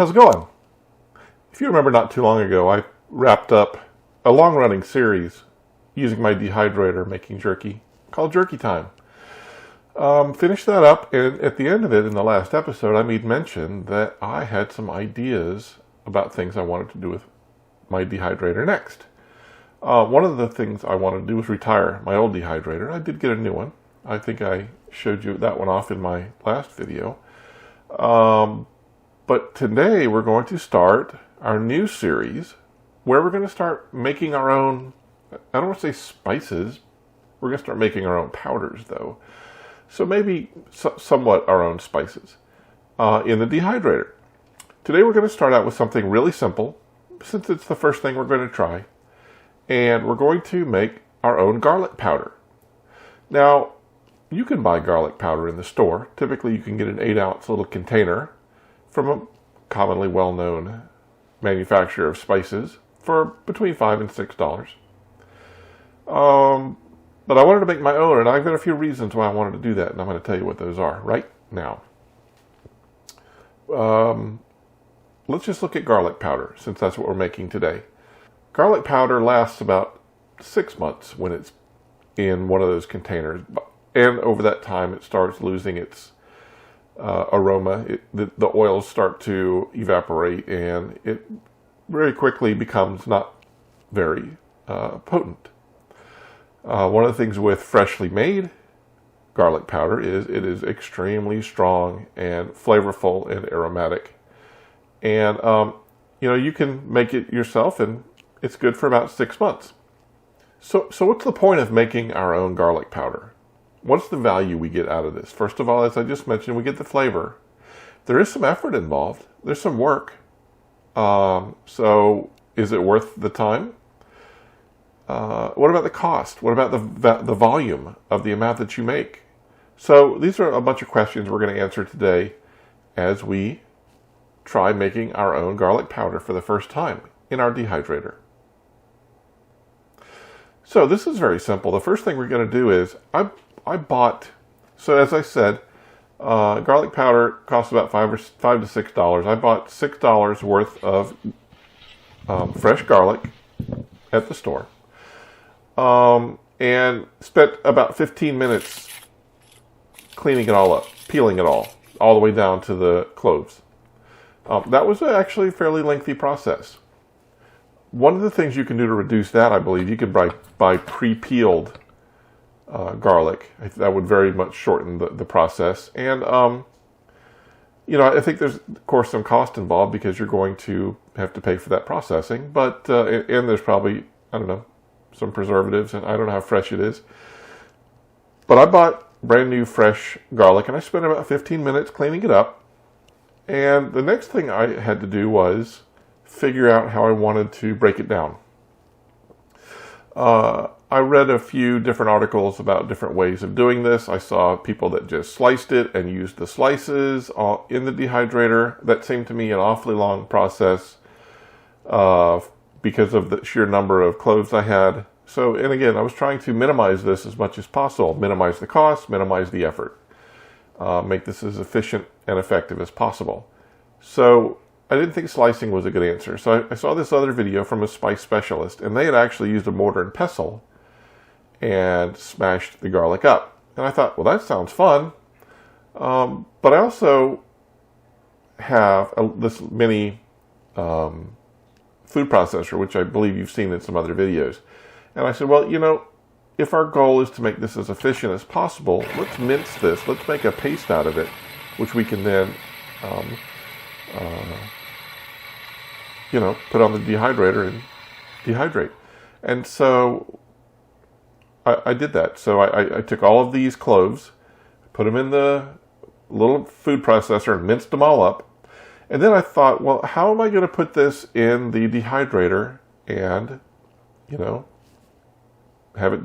How's it going? If you remember not too long ago, I wrapped up a long-running series using my dehydrator making jerky called Jerky Time. Finished that up, and at the end of it, in the last episode, I made mention that I had some ideas about things I wanted to do with my dehydrator next. One of the things I wanted to do was retire my old dehydrator. I did get a new one. I think I showed you that one off in my last video. But today we're going to start our new series where we're going to start making our own, I don't want to say spices, we're going to start making our own powders though. So maybe somewhat our own spices in the dehydrator. Today we're going to start out with something really simple, since it's the first thing we're going to try. And we're going to make our own garlic powder. Now, you can buy garlic powder in the store. Typically you can get an 8-ounce little container from a commonly well-known manufacturer of spices for between $5 and $6. But I wanted to make my own, and I've got a few reasons why I wanted to do that, and I'm going to tell you what those are right now. Let's just look at garlic powder, since that's what we're making today. Garlic powder lasts about 6 months when it's in one of those containers, and over that time it starts losing its aroma. The oils start to evaporate, and it very quickly becomes not very potent. One of the things with freshly made garlic powder is it is extremely strong and flavorful and aromatic. And, you can make it yourself, and it's good for about 6 months. So what's the point of making our own garlic powder? What's the value we get out of this? First of all, as I just mentioned, we get the flavor. There is some effort involved. There's some work. So is it worth the time? What about the cost? What about the volume of the amount that you make? So these are a bunch of questions we're going to answer today as we try making our own garlic powder for the first time in our dehydrator. So this is very simple. The first thing we're going to do is I bought, so as I said, garlic powder costs about $5 to $6. I bought $6 worth of fresh garlic at the store, and spent about 15 minutes cleaning it all up, peeling it all the way down to the cloves. That was actually a fairly lengthy process. One of the things you can do to reduce that, I believe, you can buy pre-peeled garlic. That would very much shorten the process. And, I think there's, of course, some cost involved because you're going to have to pay for that processing. But, and there's probably, I don't know, some preservatives, and I don't know how fresh it is. But I bought brand new fresh garlic, and I spent about 15 minutes cleaning it up. And the next thing I had to do was figure out how I wanted to break it down. I read a few different articles about different ways of doing this. I saw people that just sliced it and used the slices in the dehydrator. That seemed to me an awfully long process because of the sheer number of cloves I had. So, and again, I was trying to minimize this as much as possible. Minimize the cost, minimize the effort. Make this as efficient and effective as possible. So I didn't think slicing was a good answer. So I saw this other video from a spice specialist, and they had actually used a mortar and pestle and smashed the garlic up. And I thought, well, that sounds fun. But I also have this mini food processor, which I believe you've seen in some other videos. And I said, well, if our goal is to make this as efficient as possible, let's mince this. Let's make a paste out of it, which we can then, put on the dehydrator and dehydrate. And so I did that. So I took all of these cloves, put them in the little food processor and minced them all up. And then I thought, well, how am I going to put this in the dehydrator and, have it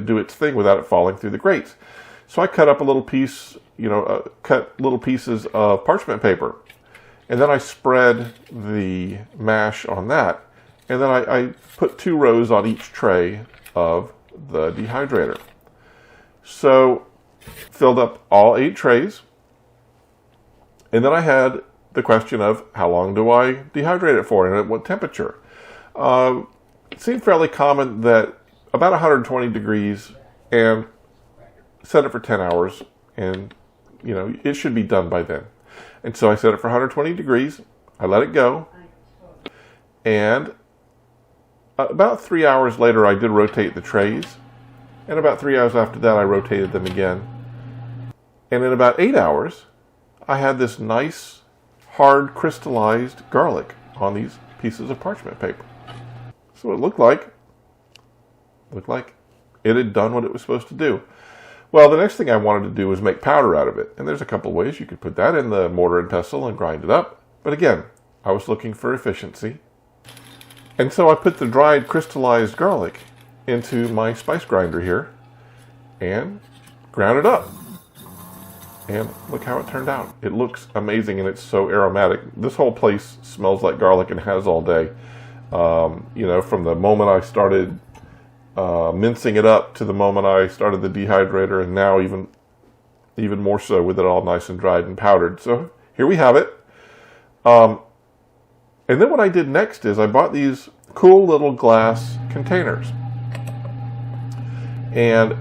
do its thing without it falling through the grates? So I cut up a little piece, cut little pieces of parchment paper, and then I spread the mash on that, and then I put 2 rows on each tray of the dehydrator. So filled up all 8 trays, and then I had the question of how long do I dehydrate it for and at what temperature? It seemed fairly common that about 120 degrees and set it for 10 hours and it should be done by then. And so I set it for 120 degrees. I let it go. And about 3 hours later, I did rotate the trays. And about 3 hours after that, I rotated them again. And in about 8 hours, I had this nice, hard, crystallized garlic on these pieces of parchment paper. So it looked like it had done what it was supposed to do. Well, the next thing I wanted to do was make powder out of it. And there's a couple of ways you could put that in the mortar and pestle and grind it up. But again, I was looking for efficiency. And so I put the dried crystallized garlic into my spice grinder here and ground it up. And look how it turned out. It looks amazing and it's so aromatic. This whole place smells like garlic and has all day. From the moment I started mincing it up to the moment I started the dehydrator, and now even more so with it all nice and dried and powdered. So here we have it. And then what I did next is I bought these cool little glass containers. And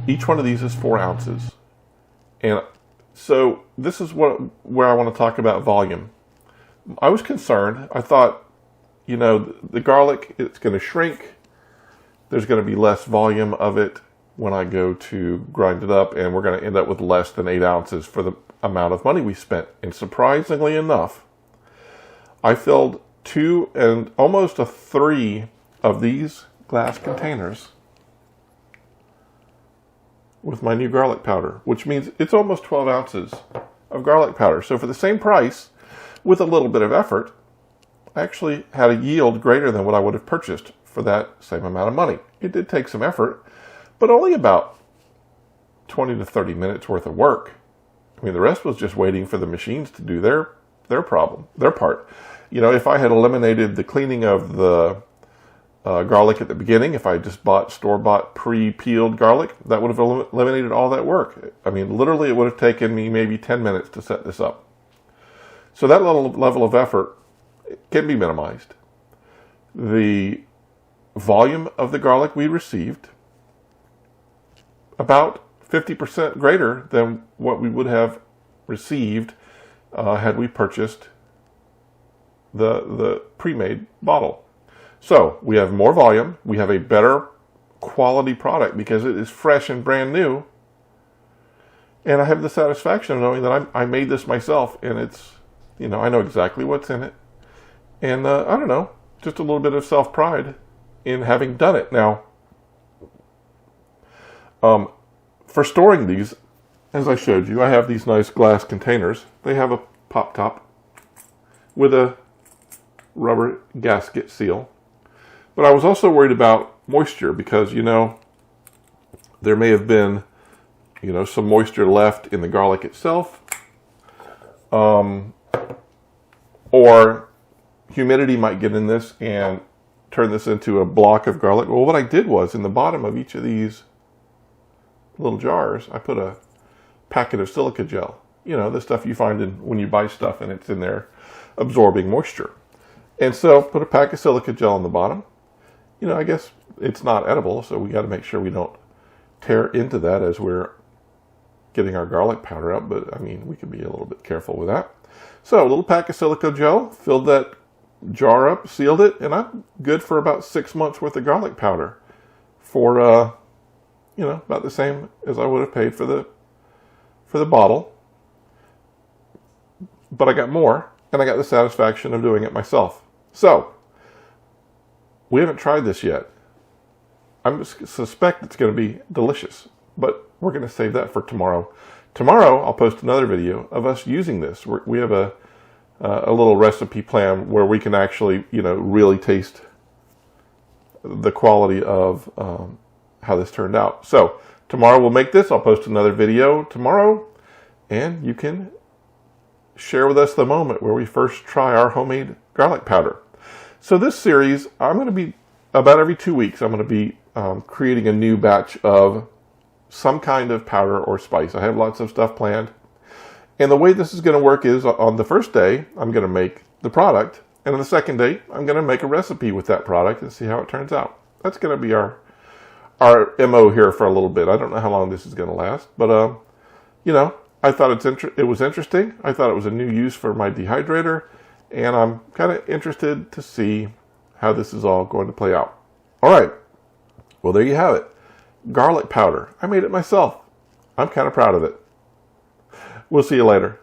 each one of these is 4 ounces. And so this is where I want to talk about volume. I was concerned. I thought, the garlic, it's going to shrink. There's going to be less volume of it when I go to grind it up, and we're going to end up with less than 8 ounces for the amount of money we spent. And surprisingly enough, I filled 2 and almost 3 of these glass containers with my new garlic powder, which means it's almost 12 ounces of garlic powder. So for the same price, with a little bit of effort, I actually had a yield greater than what I would have purchased for that same amount of money. It did take some effort, but only about 20 to 30 minutes worth of work. I mean, the rest was just waiting for the machines to do their part. If I had eliminated the cleaning of the garlic at the beginning, if I just bought store-bought pre-peeled garlic, that would have eliminated all that work. I mean, literally, it would have taken me maybe 10 minutes to set this up. So that level of effort can be minimized. The volume of the garlic we received, about 50% greater than what we would have received had we purchased the pre-made bottle. So we have more volume, we have a better quality product because it is fresh and brand new, and I have the satisfaction of knowing that I made this myself, and it's, I know exactly what's in it, and I don't know, just a little bit of self-pride in having done it. Now, for storing these, as I showed you, I have these nice glass containers. They have a pop top with a rubber gasket seal. But I was also worried about moisture because, there may have been, some moisture left in the garlic itself. Or humidity might get in this and turn this into a block of garlic. Well, what I did was, in the bottom of each of these little jars, I put a packet of silica gel. The stuff you find when you buy stuff and it's in there absorbing moisture. And so put a pack of silica gel on the bottom. I guess it's not edible, so we got to make sure we don't tear into that as we're getting our garlic powder out. But, I mean, we can be a little bit careful with that. So a little pack of silica gel, filled that jar up, sealed it, and I'm good for about 6 months worth of garlic powder for, about the same as I would have paid for the bottle. But I got more, and I got the satisfaction of doing it myself. So, we haven't tried this yet. I suspect it's going to be delicious, but we're going to save that for tomorrow. Tomorrow, I'll post another video of us using this. We have a little recipe plan where we can actually, really taste the quality of how this turned out. So, tomorrow we'll make this. I'll post another video tomorrow, and you can share with us the moment where we first try our homemade garlic powder. So this series, I'm going to be, about every 2 weeks, I'm going to be creating a new batch of some kind of powder or spice. I have lots of stuff planned, And the way this is going to work is on the first day, I'm going to make the product. And on the second day, I'm going to make a recipe with that product and see how it turns out. That's going to be our MO here for a little bit. I don't know how long this is going to last, but you know, I thought it was interesting. I thought it was a new use for my dehydrator, and I'm kind of interested to see how this is all going to play out. All right. Well, there you have it. Garlic powder. I made it myself. I'm kind of proud of it. We'll see you later.